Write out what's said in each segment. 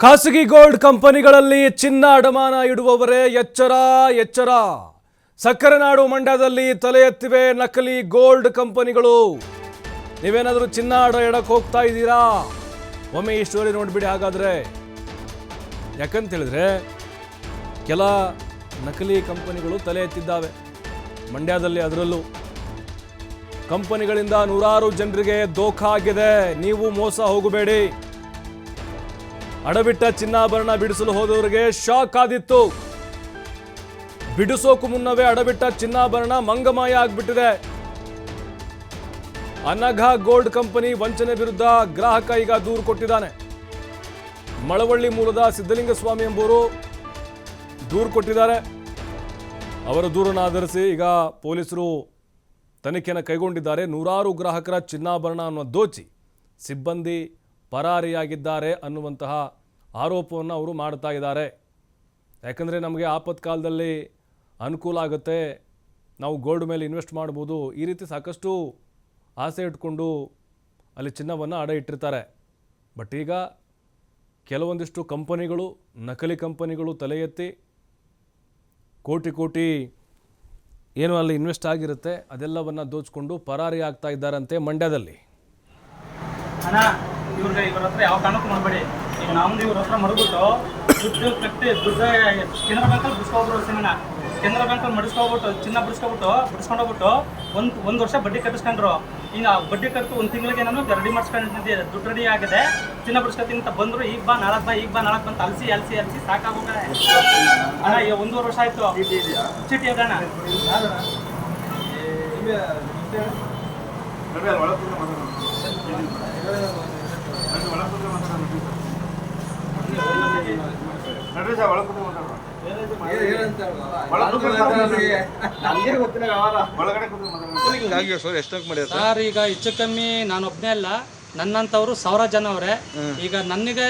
ಖಾಸಗಿ ಗೋಲ್ಡ್ ಕಂಪನಿಗಳಲ್ಲಿ ಚಿನ್ನ ಅಡಮಾನ ಇಡುವವರೇ ಎಚ್ಚರ ಎಚ್ಚರ. ಸಕ್ಕರೆ ನಾಡು ಮಂಡ್ಯದಲ್ಲಿ ತಲೆ ಎತ್ತಿವೆ ನಕಲಿ ಗೋಲ್ಡ್ ಕಂಪನಿಗಳು. ನೀವೇನಾದರೂ ಚಿನ್ನ ಅಡ ಇಡಕ್ಕೆ ಹೋಗ್ತಾ ಇದ್ದೀರಾ? ಒಮ್ಮೆ ಈ ಸ್ಟೋರಿ ನೋಡ್ಬಿಡಿ. ಹಾಗಾದ್ರೆ ಯಾಕಂತ ಹೇಳಿದ್ರೆ ಕೆಲ ನಕಲಿ ಕಂಪನಿಗಳು ತಲೆ ಎತ್ತಿದ್ದಾವೆ ಮಂಡ್ಯದಲ್ಲಿ. ಅದರಲ್ಲೂ ಕಂಪನಿಗಳಿಂದ ನೂರಾರು ಜನರಿಗೆ ದೋಖಾ ಆಗಿದೆ. ನೀವು ಮೋಸ ಹೋಗಬೇಡಿ. ಅಡಬಿಟ್ಟ ಚಿನ್ನಾಭರಣ ಬಿಡಿಸಲು ಹೋದವರಿಗೆ ಶಾಕ್ ಆದಿತ್ತು. ಬಿಡಿಸೋಕು ಮುನ್ನವೇ ಅಡಬಿಟ್ಟ ಚಿನ್ನಾಭರಣ ಮಂಗಮಾಯ ಆಗ್ಬಿಟ್ಟಿದೆ. ಅನಘಾ ಗೋಲ್ಡ್ ಕಂಪನಿ ವಂಚನೆ ವಿರುದ್ಧ ಗ್ರಾಹಕ ಈಗ ದೂರು ಕೊಟ್ಟಿದ್ದಾನೆ. ಮಳವಳ್ಳಿ ಮೂಲದ ಸಿದ್ದಲಿಂಗಸ್ವಾಮಿ ಎಂಬುವರು ದೂರು ಕೊಟ್ಟಿದ್ದಾರೆ. ಅವರ ದೂರನ್ನು ಆಧರಿಸಿ ಈಗ ಪೊಲೀಸರು ತನಿಖೆಯನ್ನು ಕೈಗೊಂಡಿದ್ದಾರೆ. ನೂರಾರು ಗ್ರಾಹಕರ ಚಿನ್ನಾಭರಣವನ್ನು ದೋಚಿ ಸಿಬ್ಬಂದಿ ಪರಾರಿಯಾಗಿದ್ದಾರೆ ಅನ್ನುವಂತಹ ಆರೋಪವನ್ನು ಅವರು ಮಾಡ್ತಾ ಇದ್ದಾರೆ. ಯಾಕಂದರೆ ನಮಗೆ ಆಪತ್ಕಾಲದಲ್ಲಿ ಅನುಕೂಲ ಆಗುತ್ತೆ, ನಾವು ಗೋಲ್ಡ್ ಮೇಲೆ ಇನ್ವೆಸ್ಟ್ ಮಾಡ್ಬೋದು, ಈ ರೀತಿ ಸಾಕಷ್ಟು ಆಸೆ ಇಟ್ಕೊಂಡು ಅಲ್ಲಿ ಚಿನ್ನವನ್ನು ಅಡ ಇಟ್ಟಿರ್ತಾರೆ. ಬಟ್ ಈಗ ಕೆಲವೊಂದಿಷ್ಟು ಕಂಪನಿಗಳು, ನಕಲಿ ಕಂಪನಿಗಳು ತಲೆ ಎತ್ತಿ ಕೋಟಿ ಕೋಟಿ ಏನು ಅಲ್ಲಿ ಇನ್ವೆಸ್ಟ್ ಆಗಿರುತ್ತೆ ಅದೆಲ್ಲವನ್ನು ದೋಚಿಕೊಂಡು ಪರಾರಿ ಆಗ್ತಾ ಇದ್ದಾರಂತೆ ಮಂಡ್ಯದಲ್ಲಿ. ಇವ್ರ ಹತ್ರ ಯಾವ ಕಾರಣಕ್ಕೂ ಮಾಡಬೇಡಿ. ಈಗ ನಮ್ದು ಇವ್ರ ಹತ್ರ ಮಡಗ್ಬಿಟ್ಟು ದುಡ್ಡು ಕಟ್ಟಿ ದುಡ್ಡು ಕೆನರಾ ಬ್ಯಾಂಕಲ್ಲಿ ಬಿಡಿಸ್ಕೊಬ್ರು ಸಿನಿಮಾ ಕೆನರಾ ಬ್ಯಾಂಕಲ್ಲಿ ಮಡಿಸ್ಕೊಬಿಟ್ಟು ಚಿನ್ನ ಬಿಡಿಸ್ಕೊಂಡೋಗ್ಬಿಟ್ಟು ಒಂದು ವರ್ಷ ಬಡ್ಡಿ ಕಟ್ಟಿಸ್ಕೊಂಡ್ರು. ಈಗ ಬಡ್ಡಿ ಕಟ್ಟು ಒಂದು ತಿಂಗಳಿಗೆ ನಾನು ರೆಡಿ ಮಾಡಿಸ್ಕೊಂಡಿದ್ದೆ, ದುಡ್ಡು ರೆಡಿ ಆಗಿದೆ, ಚಿನ್ನ ಬಿಡಿಸ್ಕೊತೀನಿ ಅಂತ ಬಂದರು. ಈಗ ಬಾ ನಾಲ್ಕು ಬಂತು ಅಲಸಿ ಸಾಕಾಗೋಗ ಅಣ್ಣ. ಈಗ 1.5 ವರ್ಷ ಆಯಿತು. ಚೀಟಿ ಅಣ್ಣ ಸರ್, ಈಗ ಹೆಚ್ಚು ಕಮ್ಮಿ ನಾನು ಒಬ್ಬನೇ ಅಲ್ಲ, ನನ್ನಂಥವ್ರು 1000 ಜನ ಅವರೇ. ಈಗ ನನಗೆ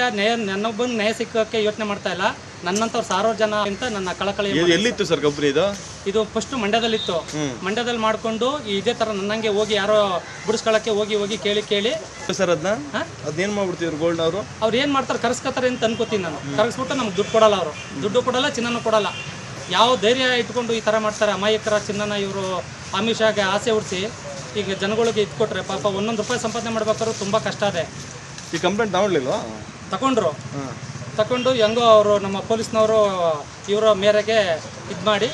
ನನ್ನೊಬ್ಬನ ನ್ಯಾಯ ಸಿಕ್ಕಕ್ಕೆ ಯೋಚನೆ ಮಾಡ್ತಾ ಇಲ್ಲ. ನನ್ನಂಥವ್ರು 1000 ಜನ ಅಂತ ನನ್ನ ಕಳಕಳಿ. ಎಲ್ಲಿತ್ತು ಸರ್ ಕಂಪನಿ ಇದು ಫಸ್ಟ್ ಮಂಡ್ಯದಲ್ಲಿತ್ತು. ಮಂಡ್ಯದಲ್ಲಿ ಮಾಡ್ಕೊಂಡು ಇದೇ ತರ ನನ್ನಂಗೆ ಹೋಗಿ ಯಾರೋ ಬಿಡಿಸ್ಕೊಳಕ್ಕೆ ಹೋಗಿ ಕೇಳಿ ಸರ್ ಅದೇನ್ ಮಾಡ್ಬಿಡ್ತಿದ್ರು ಗೋಲ್ಡ್ ಅವ್ರು ಏನ್ ಮಾಡ್ತಾರೆ, ಕರ್ಸ್ಕೊತಾರೆ ಅಂತ ಅನ್ಕೋತೀನಿ ನಾನು. ಕರ್ಸ್ಬಿಟ್ಟು ನಮ್ಗೆ ದುಡ್ಡು ಕೊಡಲ್ಲ, ಅವರು ದುಡ್ಡು ಕೊಡಲ್ಲ, ಚಿನ್ನನೂ ಕೊಡಲ್ಲ. ಯಾವ ಧೈರ್ಯ ಇಟ್ಕೊಂಡು ಈ ತರ ಮಾಡ್ತಾರೆ? ಅಮಾಯಕರ ಚಿನ್ನನ ಇವರು ಆಮಿಷಾಗೆ ಆಸೆ ಉಡಿಸಿ ಈಗ ಜನಗಳಿಗೆ ಇಟ್ಕೊಟ್ರೆ ಪಾಪ 1 ರೂಪಾಯಿ ಸಂಪಾದನೆ ಮಾಡ್ಬೇಕಾದ್ರೂ ತುಂಬಾ ಕಷ್ಟ ಇದೆ. ಈ ಕಂಪ್ಲೇಂಟ್ ತಗೊಳ್ಳಿಲ್ವಾ? ತಗೊಂಡು ಹೆಂಗೋ ಅವರು ನಮ್ಮ ಪೊಲೀಸ್ನವರು ಇವರ ಮೇರೆಗೆ ಇದು ಮಾಡಿ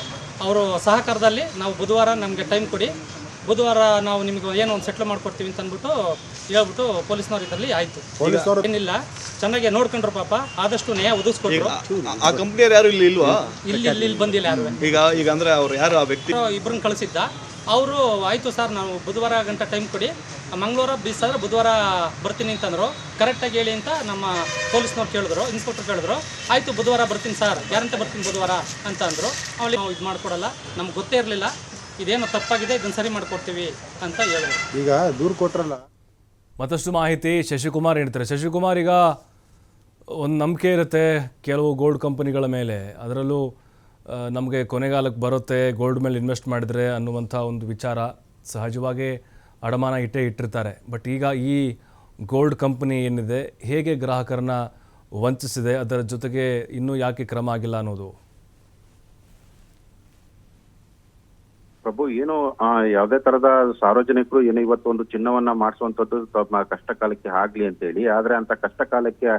ಅವರು ಸಹಕಾರದಲ್ಲಿ ನಾವು ಬುಧವಾರ ನಮಗೆ ಟೈಮ್ ಕೊಡಿ, ಬುಧವಾರ ನಾವು ನಿಮಗೆ ಏನೋ ಒಂದು ಸೆಟ್ಲ್ ಮಾಡ್ಕೊಡ್ತೀವಿ ಅಂತ ಅಂದ್ಬಿಟ್ಟು ಹೇಳ್ಬಿಟ್ಟು ಪೊಲೀಸ್ನವ್ರು ಇದರಲ್ಲಿ ಆಯಿತು. ಏನಿಲ್ಲ, ಚೆನ್ನಾಗಿ ನೋಡ್ಕೊಂಡ್ರು ಪಾಪ, ಆದಷ್ಟು ನ್ಯಾಯ ಒದಗಿಸ್ಕೊಟ್ರು. ಆ ಕಂಪ್ನಿಯವ್ರು ಯಾರು ಇಲ್ವಾ? ಇಲ್ಲಿ ಬಂದಿಲ್ಲ ಯಾರು. ಈಗ ಅಂದ್ರೆ ಅವ್ರು ಯಾರು ಆ ವ್ಯಕ್ತಿ ಇಬ್ಬರನ್ನ ಕಳಿಸಿದ್ದ. ಅವರು ಆಯಿತು ಸರ್, ನಾವು ಬುಧವಾರ ಗಂಟೆ ಟೈಮ್ ಕೊಡಿ, ಮಂಗಳವಾರ ಬೀಸಾದ್ರೆ ಬುಧವಾರ ಬರ್ತೀನಿ ಅಂತಂದರು. ಕರೆಕ್ಟಾಗಿ ಹೇಳಿ ಅಂತ ನಮ್ಮ ಪೊಲೀಸ್ನವ್ರು ಕೇಳಿದ್ರು, ಇನ್ಸ್ಪೆಕ್ಟರ್ ಕೇಳಿದ್ರು. ಆಯಿತು ಬುಧವಾರ ಬರ್ತೀನಿ ಸರ್, ಗ್ಯಾರಂಟಿ ಬರ್ತೀನಿ ಬುಧವಾರ ಅಂತ ಅಂದರು. ಅವಳಿಗೆ ನಾವು ಇದು ಮಾಡಿಕೊಡಲ್ಲ, ನಮ್ಗೆ ಗೊತ್ತೇ ಇರಲಿಲ್ಲ, ಇದೇನೋ ತಪ್ಪಾಗಿದೆ, ಇದನ್ನು ಸರಿ ಮಾಡಿಕೊಡ್ತೀವಿ ಅಂತ ಹೇಳಿದ್ರು. ಈಗ ದೂರು ಕೊಟ್ರಲ್ಲ. ಮತ್ತಷ್ಟು ಮಾಹಿತಿ ಶಶಿಕುಮಾರ್ ಹೇಳ್ತಾರೆ. ಶಶಿಕುಮಾರ್, ಈಗ ಒಂದು ನಂಬಿಕೆ ಇರುತ್ತೆ ಕೆಲವು ಗೋಲ್ಡ್ ಕಂಪನಿಗಳ ಮೇಲೆ, ಅದರಲ್ಲೂ ನಮಗೆ ಕೊನೆಗಾಲಕ್ಕೆ ಬರುತ್ತೆ ಗೋಲ್ಡ್ ಮೇಲೆ ಇನ್ವೆಸ್ಟ್ ಮಾಡಿದರೆ ಅನ್ನುವಂಥ ಒಂದು ವಿಚಾರ ಸಹಜವಾಗಿ ಅಡಮಾನ ಇಟ್ಟಿರ್ತಾರೆ. ಬಟ್ ಈಗ ಈ ಗೋಲ್ಡ್ ಕಂಪನಿ ಏನಿದೆ ಹೇಗೆ ಗ್ರಾಹಕರನ್ನ ವಂಚಿಸಿದೆ, ಅದರ ಜೊತೆಗೆ ಇನ್ನೂ ಯಾಕೆ ಕ್ರಮ ಆಗಿಲ್ಲ ಅನ್ನೋದು? ಪ್ರಭು, ಏನು ಯಾವುದೇ ತರದ ಸಾರ್ವಜನಿಕರು ಏನು ಇವತ್ತು ಒಂದು ಚಿನ್ನವನ್ನ ಮಾಡಿಸುವಂತದ್ದು ತಮ್ಮ ಕಷ್ಟ ಕಾಲಕ್ಕೆ ಆಗ್ಲಿ ಅಂತ ಹೇಳಿ, ಆದ್ರೆ ಅಂತ ಕಷ್ಟ ಕಾಲಕ್ಕೆ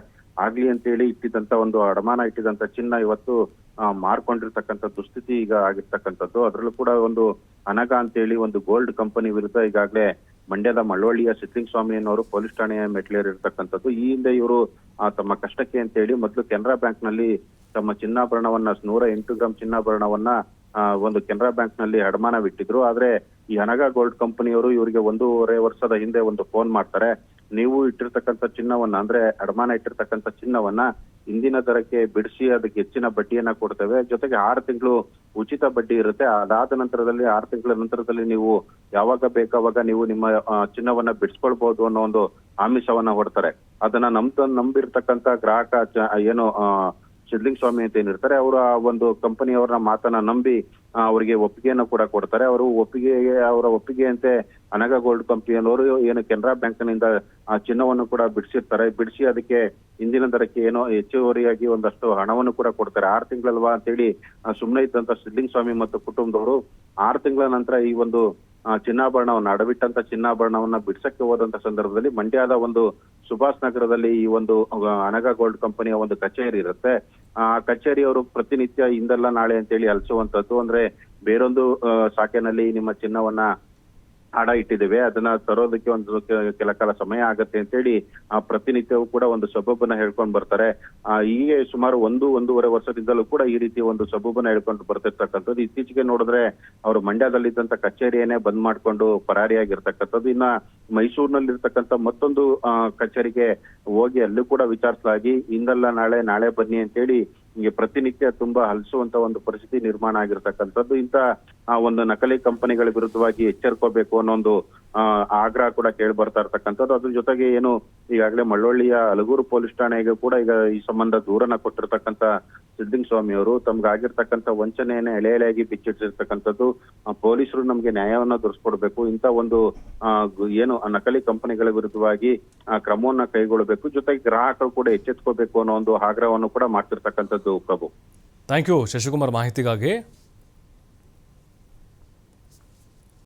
ಆಗ್ಲಿ ಅಂತ ಹೇಳಿ ಇಟ್ಟಿದ್ದಂತ ಒಂದು ಅಡಮಾನ ಇಟ್ಟಿದಂತ ಚಿನ್ನ ಇವತ್ತು ಮಾರ್ಕೊಂಡಿರ್ತಕ್ಕಂಥ ದುಸ್ಥಿತಿ ಈಗ ಆಗಿರ್ತಕ್ಕಂಥದ್ದು. ಅದರಲ್ಲೂ ಕೂಡ ಒಂದು ಅನಘಾ ಅಂತ ಹೇಳಿ ಒಂದು ಗೋಲ್ಡ್ ಕಂಪನಿ ವಿರುದ್ಧ ಈಗಾಗಲೇ ಮಂಡ್ಯದ ಮಳವಳ್ಳಿಯ ಸಿದ್ದಲಿಂಗಸ್ವಾಮಿ ಅನ್ನೋರು ಪೊಲೀಸ್ ಠಾಣೆಯ ಮೆಟ್ಲೇರಿರ್ತಕ್ಕಂಥದ್ದು. ಈ ಹಿಂದೆ ಇವರು ತಮ್ಮ ಕಷ್ಟಕ್ಕೆ ಅಂತ ಹೇಳಿ ಮೊದಲು ಕೆನರಾ ಬ್ಯಾಂಕ್ ನಲ್ಲಿ ತಮ್ಮ ಚಿನ್ನಾಭರಣವನ್ನ 108 ಗ್ರಾಂ ಚಿನ್ನಾಭರಣವನ್ನ ಒಂದು ಕೆನರಾ ಬ್ಯಾಂಕ್ ನಲ್ಲಿ ಅಡಮಾನವಿಟ್ಟಿದ್ರು. ಆದ್ರೆ ಈ ಅನಘಾ ಗೋಲ್ಡ್ ಕಂಪನಿಯವರು ಇವರಿಗೆ 1.5 ವರ್ಷದ ಹಿಂದೆ ಒಂದು ಫೋನ್ ಮಾಡ್ತಾರೆ. ನೀವು ಇಟ್ಟಿರ್ತಕ್ಕಂಥ ಚಿನ್ನವನ್ನ, ಅಂದ್ರೆ ಅಡಮಾನ ಇಟ್ಟಿರ್ತಕ್ಕಂಥ ಚಿನ್ನವನ್ನ ಇಂದಿನ ದರಕ್ಕೆ ಬಿಡಿಸಿ ಅದಕ್ಕೆ ಹೆಚ್ಚಿನ ಬಡ್ಡಿಯನ್ನ ಕೊಡ್ತೇವೆ, ಜೊತೆಗೆ 6 ತಿಂಗಳು ಉಚಿತ ಬಡ್ಡಿ ಇರುತ್ತೆ. ಅದಾದ ನಂತರದಲ್ಲಿ 6 ತಿಂಗಳ ನಂತರದಲ್ಲಿ ನೀವು ಯಾವಾಗ ಬೇಕಾವಾಗ ನೀವು ನಿಮ್ಮ ಚಿನ್ನವನ್ನ ಬಿಡಿಸ್ಕೊಳ್ಬಹುದು ಅನ್ನೋ ಒಂದು ಆಮಿಷವನ್ನ ಹೊಡ್ತಾರೆ. ಅದನ್ನ ನಂಬಿರ್ತಕ್ಕಂಥ ಗ್ರಾಹಕ ಏನು ಸಿದ್ಲಿಂಗ ಸ್ವಾಮಿ ಅಂತ ಏನಿರ್ತಾರೆ ಅವರು ಆ ಒಂದು ಕಂಪನಿಯವರ ಮಾತನ್ನ ನಂಬಿ ಅವರಿಗೆ ಒಪ್ಪಿಗೆಯನ್ನು ಕೂಡ ಕೊಡ್ತಾರೆ. ಅವರ ಒಪ್ಪಿಗೆಯಂತೆ ಅನಗ ಗೋಲ್ಡ್ ಕಂಪನಿಯವರು ಏನು ಕೆನರಾ ಬ್ಯಾಂಕ್ನಿಂದ ಆ ಚಿನ್ನವನ್ನು ಕೂಡ ಬಿಡಿಸಿರ್ತಾರೆ. ಬಿಡಿಸಿ ಅದಕ್ಕೆ ಇಂದಿನ ದರಕ್ಕೆ ಏನೋ ಹೆಚ್ಚುವರಿಯಾಗಿ ಒಂದಷ್ಟು ಹಣವನ್ನು ಕೂಡ ಕೊಡ್ತಾರೆ. 6 ತಿಂಗಳಲ್ವಾ ಅಂತೇಳಿ ಸುಮ್ಮನೆ ಇದ್ದಂತ ಸಿದ್ಲಿಂಗ ಸ್ವಾಮಿ ಮತ್ತು ಕುಟುಂಬದವರು 6 ತಿಂಗಳ ನಂತರ ಈ ಒಂದು ಚಿನ್ನಾಭರಣವನ್ನು ಅಡವಿಟ್ಟಂತ ಚಿನ್ನಾಭರಣವನ್ನ ಬಿಡ್ಸಕ್ಕೆ ಹೋದಂತ ಸಂದರ್ಭದಲ್ಲಿ ಮಂಡ್ಯದ ಒಂದು ಸುಭಾಷ್ ನಗರದಲ್ಲಿ ಈ ಒಂದು ಅನಗ ಗೋಲ್ಡ್ ಕಂಪನಿಯ ಒಂದು ಕಚೇರಿ ಇರುತ್ತೆ. ಆ ಕಚೇರಿಯವರು ಪ್ರತಿನಿತ್ಯ ಇಂದಲ್ಲ ನಾಳೆ ಅಂತೇಳಿ ಅಲಿಸುವಂತದ್ದು, ಅಂದ್ರೆ ಬೇರೊಂದು ಶಾಖೆನಲ್ಲಿ ನಿಮ್ಮ ಚಿನ್ನವನ್ನ ಹಣ ಇಟ್ಟಿದ್ದೇವೆ, ಅದನ್ನ ತರೋದಕ್ಕೆ ಒಂದು ಕೆಲ ಕಾಲ ಸಮಯ ಆಗತ್ತೆ ಅಂತೇಳಿ ಪ್ರತಿನಿತ್ಯವೂ ಕೂಡ ಒಂದು ಸಬಬನ್ನ ಹೇಳ್ಕೊಂಡು ಬರ್ತಾರೆ. ಹೀಗೆ ಸುಮಾರು 1-1.5 ವರ್ಷದಿಂದಲೂ ಕೂಡ ಈ ರೀತಿ ಒಂದು ಸಬಬನ್ನ ಹೇಳ್ಕೊಂಡು ಬರ್ತಿರ್ತಕ್ಕಂಥದ್ದು. ಇತ್ತೀಚೆಗೆ ನೋಡಿದ್ರೆ ಅವರು ಮಂಡ್ಯದಲ್ಲಿದ್ದಂತ ಕಚೇರಿಯನ್ನೇ ಬಂದ್ ಮಾಡ್ಕೊಂಡು ಪರಾರಿಯಾಗಿರ್ತಕ್ಕಂಥದ್ದು. ಇನ್ನ ಮೈಸೂರಿನಲ್ಲಿರ್ತಕ್ಕಂಥ ಮತ್ತೊಂದು ಕಚೇರಿಗೆ ಹೋಗಿ ಅಲ್ಲೂ ಕೂಡ ವಿಚಾರಿಸಲಾಗಿ ಇಂದಲ್ಲ ನಾಳೆ ಬನ್ನಿ ಅಂತೇಳಿ ಹಿಂಗೆ ಪ್ರತಿನಿತ್ಯ ತುಂಬಾ ಹಲಸುವಂತ ಒಂದು ಪರಿಸ್ಥಿತಿ ನಿರ್ಮಾಣ ಆಗಿರ್ತಕ್ಕಂಥದ್ದು. ಇಂತ ಒಂದು ನಕಲಿ ಕಂಪನಿಗಳ ವಿರುದ್ಧವಾಗಿ ಎಚ್ಚರಿಕೋಬೇಕು ಅನ್ನೋ ಒಂದು ಆಗ್ರಹ ಕೂಡ ಕೇಳಿ ಬರ್ತಾ ಇರ್ತಕ್ಕಂಥದ್ದು. ಅದ್ರ ಜೊತೆಗೆ ಏನು ಈಗಾಗಲೇ ಮಳ್ಳವಳ್ಳಿಯ ಅಲಗೂರು ಪೊಲೀಸ್ ಠಾಣೆಗೆ ಕೂಡ ಈಗ ಈ ಸಂಬಂಧ ದೂರನ್ನ ಕೊಟ್ಟಿರ್ತಕ್ಕಂಥ ಸಿದ್ಲಿಂಗ ಸ್ವಾಮಿ ಅವರು ತಮ್ಗಾಗಿರ್ತಕ್ಕಂಥ ವಂಚನೆಯನ್ನ ಎಳೆಯಾಗಿ ಬಿಚ್ಚಿಟ್ಟಿರ್ತಕ್ಕಂಥದ್ದು. ಪೊಲೀಸರು ನಮ್ಗೆ ನ್ಯಾಯವನ್ನ ದೊರಕಿಸ್ಕೊಡ್ಬೇಕು, ಇಂತ ಒಂದು ಏನು ನಕಲಿ ಕಂಪನಿಗಳ ವಿರುದ್ಧವಾಗಿ ಕ್ರಮವನ್ನ ಕೈಗೊಳ್ಳಬೇಕು, ಜೊತೆಗೆ ಗ್ರಾಹಕರು ಕೂಡ ಎಚ್ಚೆತ್ಕೋಬೇಕು ಅನ್ನೋ ಒಂದು ಆಗ್ರಹವನ್ನು ಕೂಡ ಮಾಡ್ತಿರ್ತಕ್ಕಂಥದ್ದು. ಪ್ರಭು, ಥ್ಯಾಂಕ್ ಯು ಶಶಿಕುಮಾರ್ ಮಾಹಿತಿಗಾಗಿ.